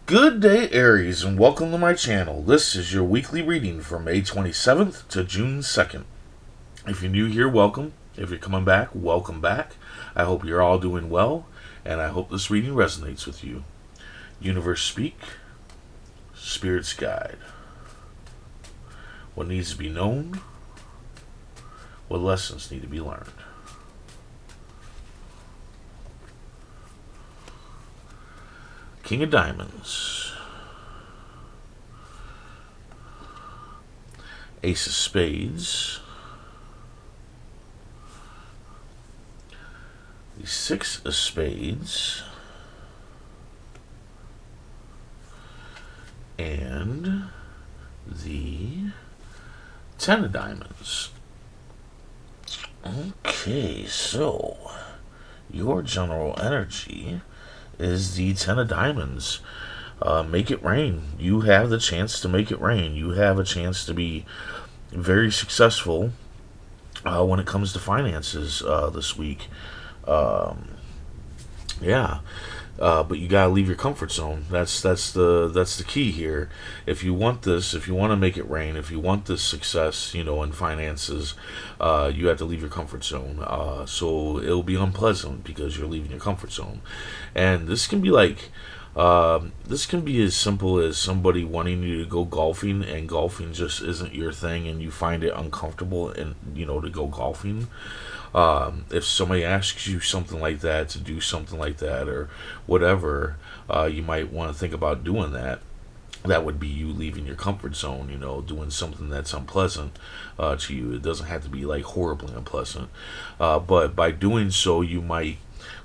Good day, Aries, and welcome to my channel. This is your weekly reading for May 27th to June 2nd. If you're new here, welcome. If you're coming back, welcome back. I hope you're all doing well, and I hope this reading resonates with you. Universe speak, spirits guide. What needs to be known, what lessons need to be learned. King of Diamonds, Ace of Spades, the Six of Spades, and the Ten of Diamonds. Okay, so your general energy is the Ten of Diamonds. Make it rain. You have the chance to make it rain. You have a chance to be very successful when it comes to finances this week. Yeah. But you gotta leave your comfort zone. That's the key here. If you want this, if you want to make it rain, if you want this success, in finances, you have to leave your comfort zone. So it'll be unpleasant because you're leaving your comfort zone, and this can be this can be as simple as somebody wanting you to go golfing, and golfing just isn't your thing, and you find it uncomfortable, and to go golfing. If somebody asks you something like that, to do something like that or whatever, you might want to think about doing that. That would be you leaving your comfort zone, doing something that's unpleasant to you. It doesn't have to be like horribly unpleasant, but by doing so, you might,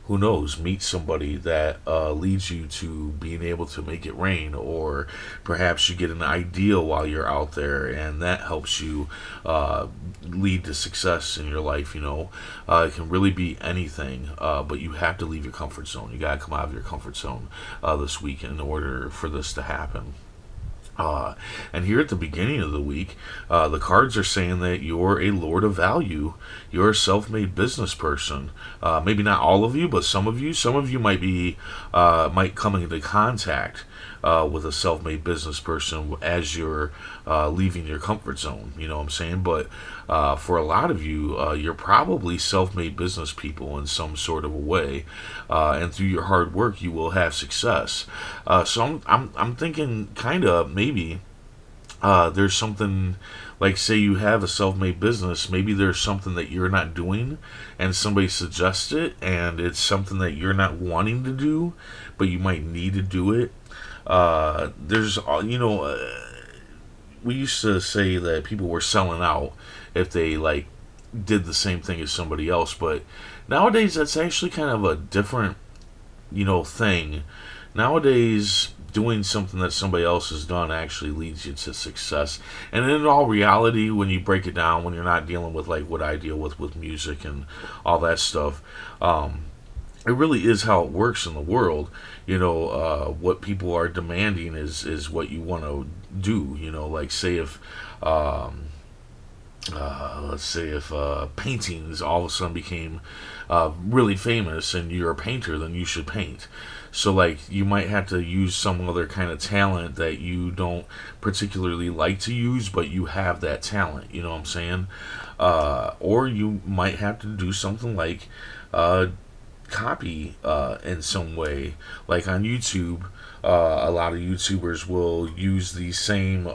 who knows, meet somebody that leads you to being able to make it rain, or perhaps you get an idea while you're out there, and that helps you lead to success in your life. It can really be anything, but you have to leave your comfort zone. You got to come out of your comfort zone this week in order for this to happen. And here at the beginning of the week, the cards are saying that you're a lord of value. You're a self-made business person. Maybe not all of you, but some of you. Some of you might come into contact with a self-made business person as you're leaving your comfort zone. You know what I'm saying? But for a lot of you, you're probably self-made business people in some sort of a way, and through your hard work, you will have success. So I'm thinking kind of maybe there's something, like, say you have a self-made business, maybe there's something that you're not doing and somebody suggests it, and it's something that you're not wanting to do, but you might need to do it. There's we used to say that people were selling out if they did the same thing as somebody else, but nowadays that's actually kind of a different thing. Nowadays, doing something that somebody else has done actually leads you to success. And in all reality, when you break it down, when you're not dealing with like what I deal with music and all that stuff, it really is how it works in the world. What people are demanding is what you want to do. Like, say if let's say if paintings all of a sudden became really famous and you're a painter, then you should paint. So you might have to use some other kind of talent that you don't particularly like to use, but you have that talent. You know what I'm saying? Or you might have to do something like copy in some way. Like on YouTube, a lot of YouTubers will use the same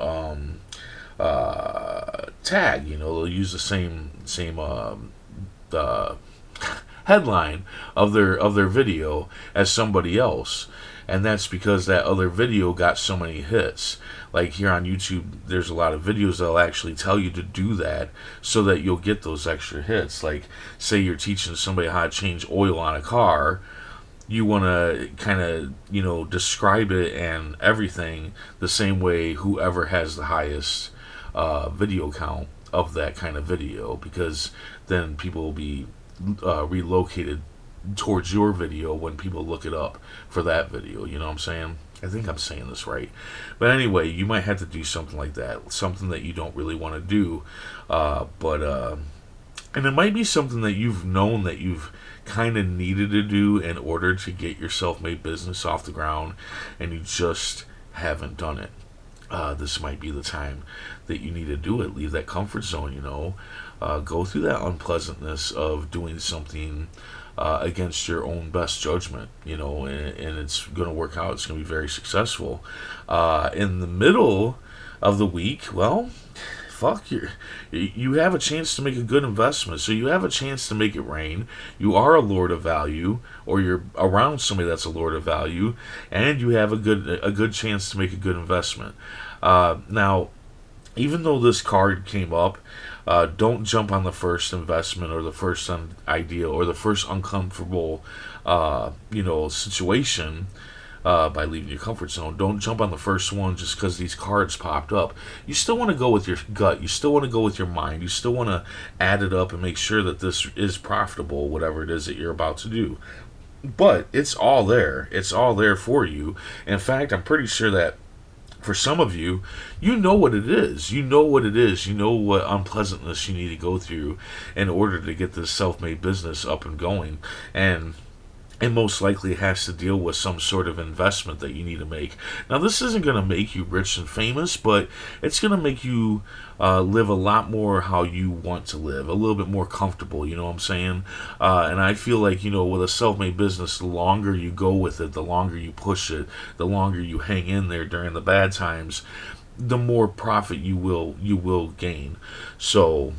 tag. They'll use the same headline of their video as somebody else, and that's because that other video got so many hits. Like here on YouTube, there's a lot of videos that'll actually tell you to do that so that you'll get those extra hits. Like, say you're teaching somebody how to change oil on a car, you want to kind of describe it and everything the same way whoever has the highest video count of that kind of video, because then people will be relocated towards your video when people look it up for that video. You know what I'm saying? I think I'm saying this right. But anyway, you might have to do something like that, something that you don't really want to do, but And it might be something that you've known that you've kind of needed to do in order to get your self-made business off the ground, and you just haven't done it. This might be the time that you need to do it. Leave that comfort zone, go through that unpleasantness of doing something against your own best judgment, and it's going to work out. It's going to be very successful. In the middle of the week, well, you have a chance to make a good investment. So you have a chance to make it rain. You are a lord of value, or you're around somebody that's a lord of value, and you have a good chance to make a good investment. Now, even though this card came up, don't jump on the first investment or the first idea or the first uncomfortable, situation by leaving your comfort zone. Don't jump on the first one just because these cards popped up. You still want to go with your gut. You still want to go with your mind. You still want to add it up and make sure that this is profitable, whatever it is that you're about to do. But it's all there. It's all there for you. In fact, I'm pretty sure that for some of you, you know what it is. You know what it is. You know what unpleasantness you need to go through in order to get this self-made business up and going. And most likely it has to deal with some sort of investment that you need to make. Now, this isn't going to make you rich and famous, but it's going to make you live a lot more how you want to live, a little bit more comfortable, you know what I'm saying? And I feel like, with a self-made business, the longer you go with it, the longer you push it, the longer you hang in there during the bad times, the more profit you will gain. So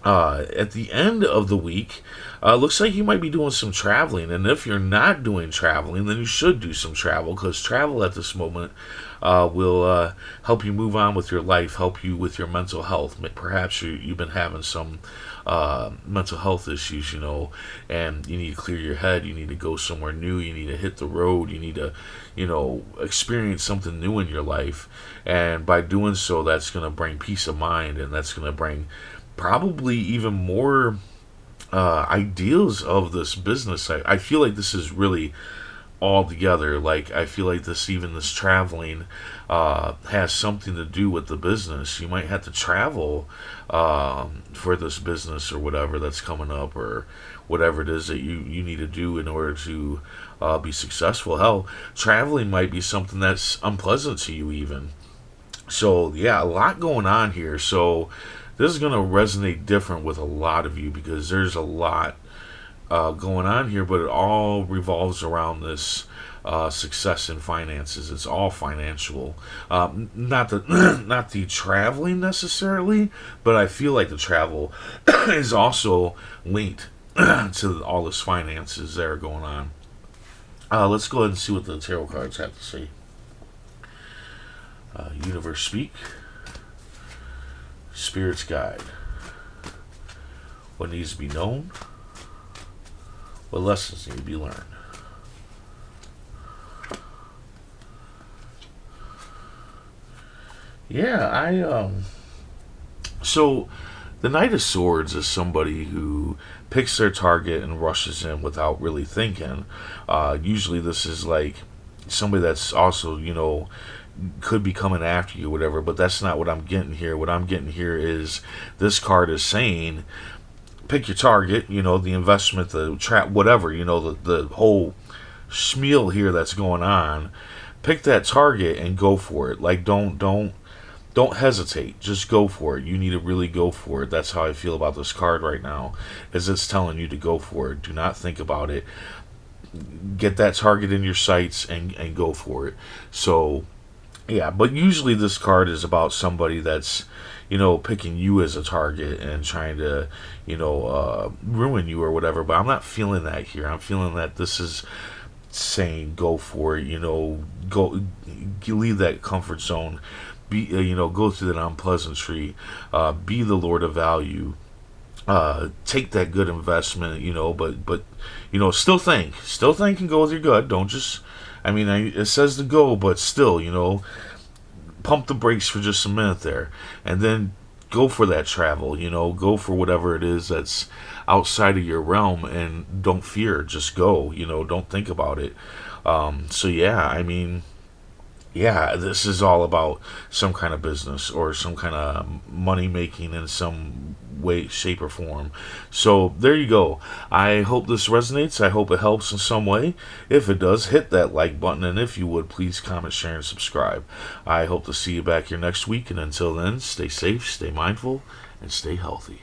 at the end of the week, looks like you might be doing some traveling. And if you're not doing traveling, then you should do some travel, because travel at this moment will help you move on with your life, help you with your mental health. Perhaps you've been having some mental health issues, and you need to clear your head. You need to go somewhere new. You need to hit the road. You need to, experience something new in your life. And by doing so, that's going to bring peace of mind, and that's going to bring probably even more ideals of this business. I feel like this is really all together. Like, I feel like this traveling has something to do with the business. You might have to travel for this business or whatever that's coming up, or whatever it is that you need to do in order to be successful. Hell, traveling might be something that's unpleasant to you even. So yeah, a lot going on here. So this is going to resonate different with a lot of you, because there's a lot going on here, but it all revolves around this success in finances. It's all financial. Not the not the traveling necessarily, but I feel like the travel is also linked to all this finances that are going on. Let's go ahead and see what the tarot cards have to say. Universe speak. Spirit's guide. What needs to be known? What lessons need to be learned? Yeah, so the Knight of Swords is somebody who picks their target and rushes in without really thinking. Usually this is like somebody that's also, could be coming after you or whatever, but that's not what I'm getting here. What I'm getting here is this card is saying, pick your target, the investment, the trap, whatever, the whole schmeal here that's going on. Pick that target and go for it. Like, don't hesitate. Just go for it. You need to really go for it. That's how I feel about this card right now, is it's telling you to go for it. Do not think about it. Get that target in your sights and go for it. So yeah, but usually this card is about somebody that's, picking you as a target and trying to, ruin you or whatever. But I'm not feeling that here. I'm feeling that this is saying go for it. Go, leave that comfort zone. Be, go through that unpleasantry. Be the Lord of value. Take that good investment. But still think and go with your gut. Don't just. It says to go, but still, pump the brakes for just a minute there, and then go for that travel. Go for whatever it is that's outside of your realm, and don't fear. Just go. Don't think about it. So yeah, yeah, this is all about some kind of business or some kind of money making in some way, shape, or form. So there you go. I hope this resonates. I hope it helps in some way. If it does, hit that like button, and if you would, please comment, share, and subscribe. I hope to see you back here next week, and until then, stay safe, stay mindful, and stay healthy.